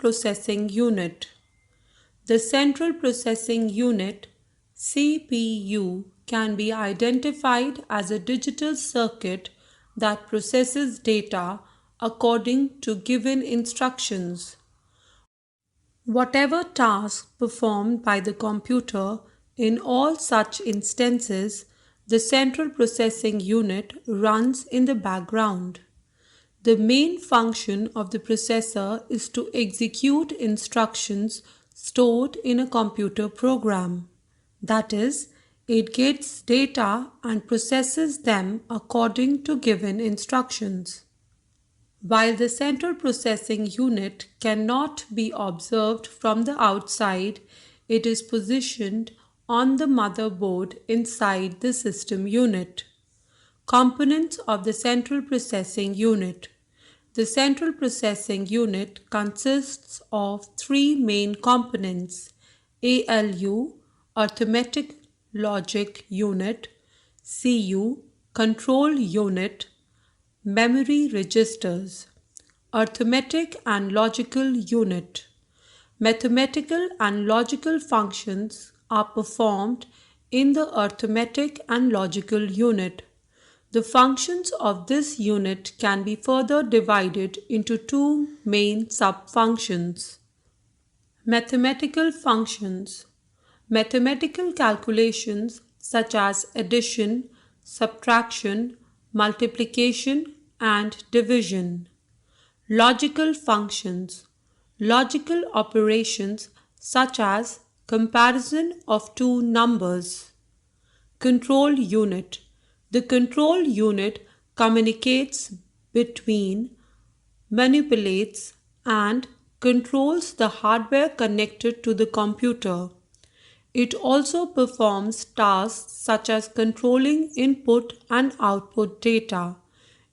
Processing Unit. The Central Processing Unit (CPU) can be identified as a digital circuit that processes data according to given instructions. Whatever task performed by the computer, in all such instances, the Central Processing Unit runs in the background. The main function of the processor is to execute instructions stored in a computer program. That is, it gets data and processes them according to given instructions. While the Central Processing Unit cannot be observed from the outside, it is positioned on the motherboard inside the system unit. Components of the Central Processing Unit. The Central Processing Unit consists of three main components: ALU, Arithmetic Logic Unit; CU, Control Unit; Memory Registers. Arithmetic and Logical Unit. Mathematical and logical functions are performed in the arithmetic and logical unit. The functions of this unit can be further divided into two main subfunctions. Mathematical functions. Mathematical calculations such as addition, subtraction, multiplication, and division. Logical functions. Logical operations such as comparison of two numbers. Control unit. The control unit communicates between, manipulates, and controls the hardware connected to the computer. It also performs tasks such as controlling input and output data,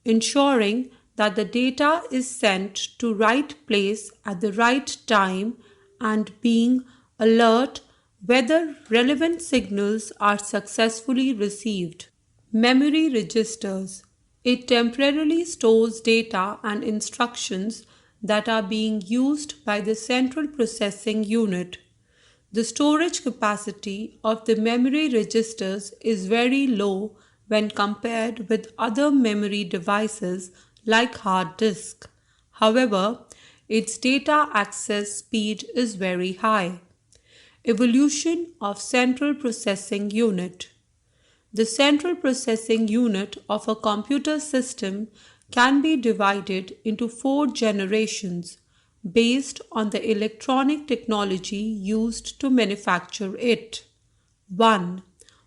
ensuring that the data is sent to right place at the right time, and being alert whether relevant signals are successfully received. Memory registers. It temporarily stores data and instructions that are being used by the Central Processing Unit. The storage capacity of the memory registers is very low when compared with other memory devices like hard disk. However, its data access speed is very high. Evolution of Central Processing Unit. The Central Processing Unit of a computer system can be divided into 4 generations based on the electronic technology used to manufacture it. 1.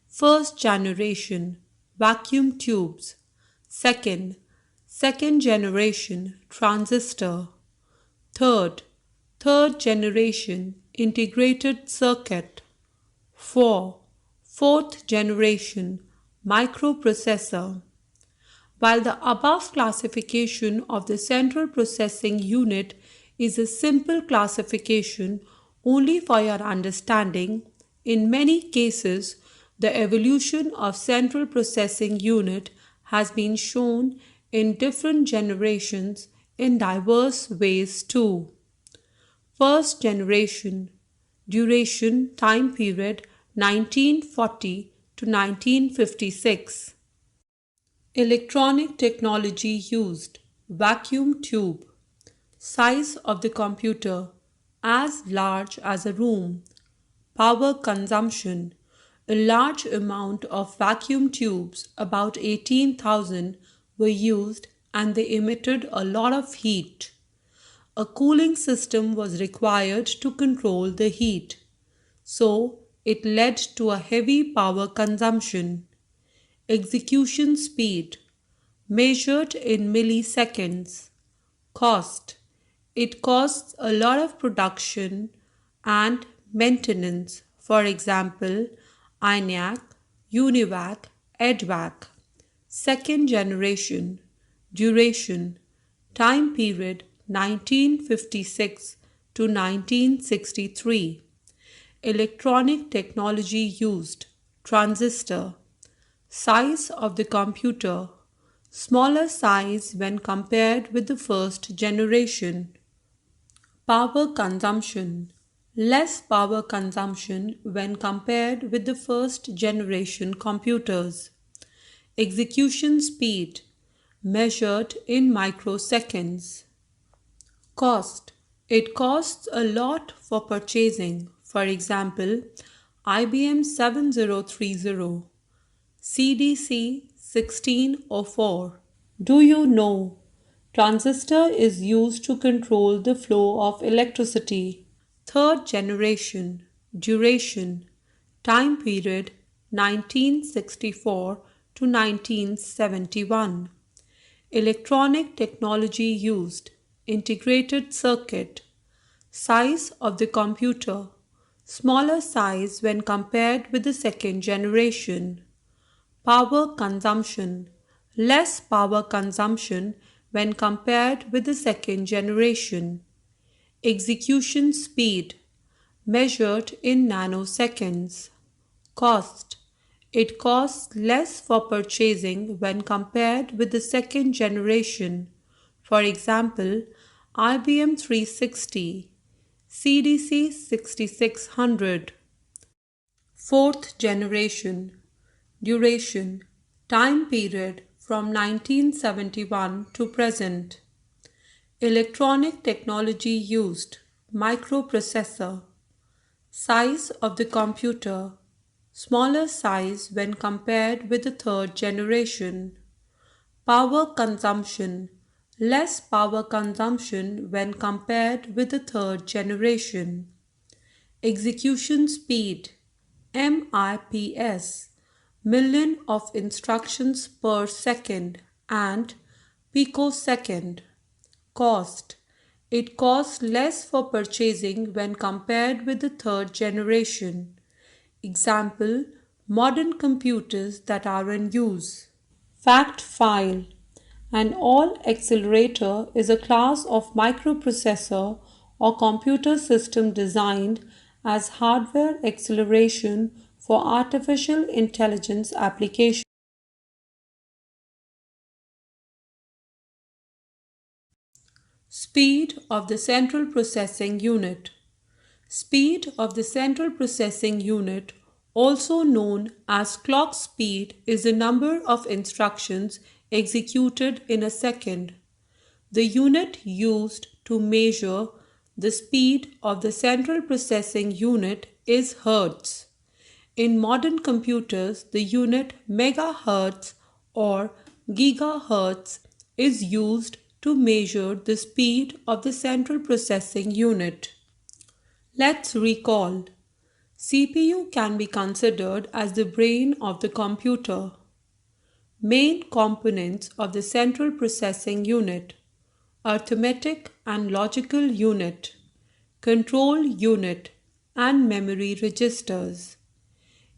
First generation, vacuum tubes. Second generation, transistor. Third generation, integrated circuit. 4. Fourth generation, microprocessor. While the above classification of the Central Processing Unit is a simple classification only for your understanding, in many cases the evolution of Central Processing Unit has been shown in different generations in diverse ways too. First generation, duration, time period 1940 to 1956. Electronic technology used, vacuum tube. Size of the computer, as large as a room. Power consumption, a large amount of vacuum tubes, about 18,000, were used and they emitted a lot of heat. A cooling system was required to control the heat, so it led to a heavy power consumption. Execution speed, measured in milliseconds. Cost, it costs a lot of production and maintenance, for example, ENIAC, UNIVAC, EDVAC. Second generation, duration, time period 1956 to 1963. Electronic technology used, transistor. Size of the computer, smaller size when compared with the first generation. Power consumption. Less power consumption when compared with the first generation computers. Execution speed measured in microseconds. Cost. It costs a lot for purchasing. For example, IBM 7030, CDC 1604. Do you know? Transistor is used to control the flow of electricity. Third generation. Duration. Time period 1964 to 1971. Electronic technology used. Integrated circuit. Size of the computer. Smaller size when compared with the second generation. Power consumption. Less power consumption when compared with the second generation. Execution speed measured in nanoseconds. Cost. It costs less for purchasing when compared with the second generation. For example, IBM 360, CDC 6600. Fourth generation. Duration. Time period from 1971 to present. Electronic technology used. Microprocessor. Size of the computer. Smaller size when compared with the third generation. Power consumption. Less power consumption when compared with the third generation. Execution speed. MIPS. Million of instructions per second and picosecond. Cost. It costs less for purchasing when compared with the third generation. Example, modern computers that are in use. Fact file. An all-accelerator is a class of microprocessor or computer system designed as hardware acceleration for artificial intelligence applications. Speed of the central processing unit. Speed of the central processing unit, also known as clock speed, is the number of instructions executed in a second. The unit used to measure the speed of the central processing unit is hertz. In modern computers, the unit megahertz or gigahertz is used to measure the speed of the central processing unit. Let's recall. CPU can be considered as the brain of the computer. Main components of the central processing unit: arithmetic and logical unit, control unit, and memory registers.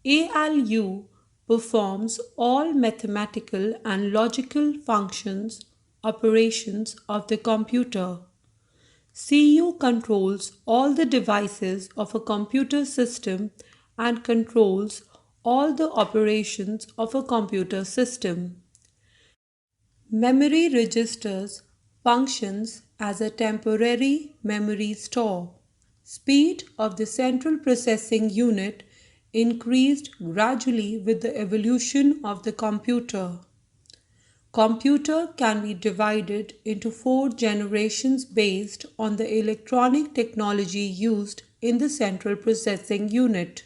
ALU performs all mathematical and logical functions, operations of the computer. CU controls all the devices of a computer system and controls all the operations of a computer system. Memory registers functions as a temporary memory store. Speed of the central processing unit increased gradually with the evolution of the computer. Computer can be divided into 4 generations based on the electronic technology used in the central processing unit.